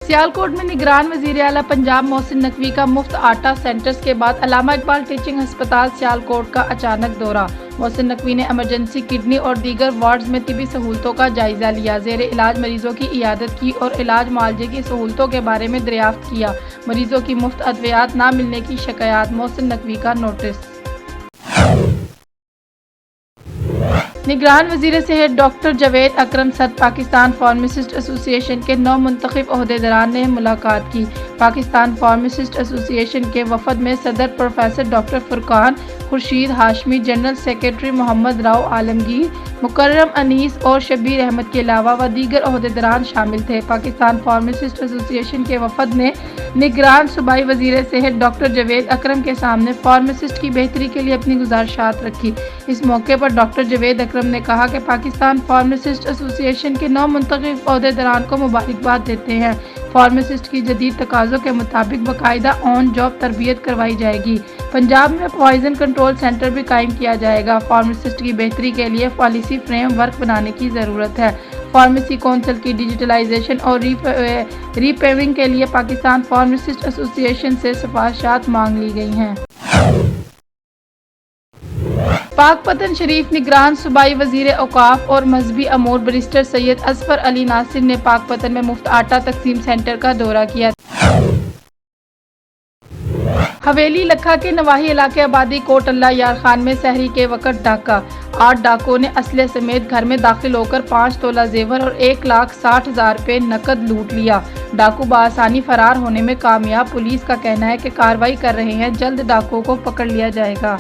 सियालकोट में निगरान वज़ीर आला पंजाब मोहसिन नकवी का मुफ्त आटा सेंटर्स के बाद अल्लामा इकबाल टीचिंग अस्पताल सियालकोट का अचानक दौरा। मोहसिन नकवी ने इमरजेंसी, किडनी और दीगर वार्ड्स में तिबी सहूलतों का जायजा लिया, ज़ेर इलाज मरीजों की इयादत की और इलाज मुआलजे की सहूलतों के बारे में दरियाफ्त किया। मरीजों की मुफ्त अद्वियात न मिलने की शिकायत, मोहसिन नकवी का नोटिस। निगरान वज़ीर सेहत डॉक्टर जावेद अकरम सद पाकिस्तान फार्मासिस्ट एसोसिएशन के 9 मुंतखब ओहदेदारान ने मुलाकात की। पाकिस्तान फार्मासिस्ट एसोसिएशन के वफद में सदर professor doctor Furqan Khurshid Hashmi, general secretary Mohammad Rao Alamgir, Mukarram Anees और शबीर अहमद के अलावा व दीगर ओहदेदारान शामिल थे। पाकिस्तान फार्मासिस्ट एसोसिएशन के वफद ने निगरान सूबाई वज़ीर सेहत डॉक्टर जावेद अकरम के सामने फार्मासिस्ट की बेहतरी के लिए अपनी गुजारिशात रखी। इस मौके पर डॉक्टर जावेद अकरम ने कहा कि पाकिस्तान फार्मासिस्ट एसोसिएशन के 9 मुंतखब ओहदेदारान को मुबारकबाद देते हैं। फार्मासिस्ट की जदीद तकाज़ों के मुताबिक बाकायदा ऑन जॉब तरबियत करवाई जाएगी। पंजाब में पॉइजन कंट्रोल सेंटर भी कायम किया जाएगा। फार्मासिस्ट की बेहतरी के लिए पॉलिसी फ्रेम वर्क बनाने की ज़रूरत है। फार्मेसी कौंसिल की डिजिटलाइजेशन और रीपेविंग के लिए पाकिस्तान फार्मासिस्ट एसोसिएशन से सिफारिशात मांग ली गई हैं। पाकपतन शरीफ निगरान सूबाई वज़ीर औकाफ और मजहबी अमूर बैरिस्टर सैयद असफर अली नासिर ने पाकपतन में मुफ्त आटा तकसीम सेंटर का दौरा किया। हवेली लखा के नवाही इलाके आबादी कोट अल्लाह यार खान में सहरी के वक्त डाका। 8 डाकों ने असले समेत घर में दाखिल होकर 5 तोला जेवर और 1,60,000 रुपये नकद लूट लिया। डाकू बआसानी फरार होने में कामयाब। पुलिस का कहना है कि कार्रवाई कर रहे हैं, जल्द डाकुओं को पकड़ लिया जाएगा।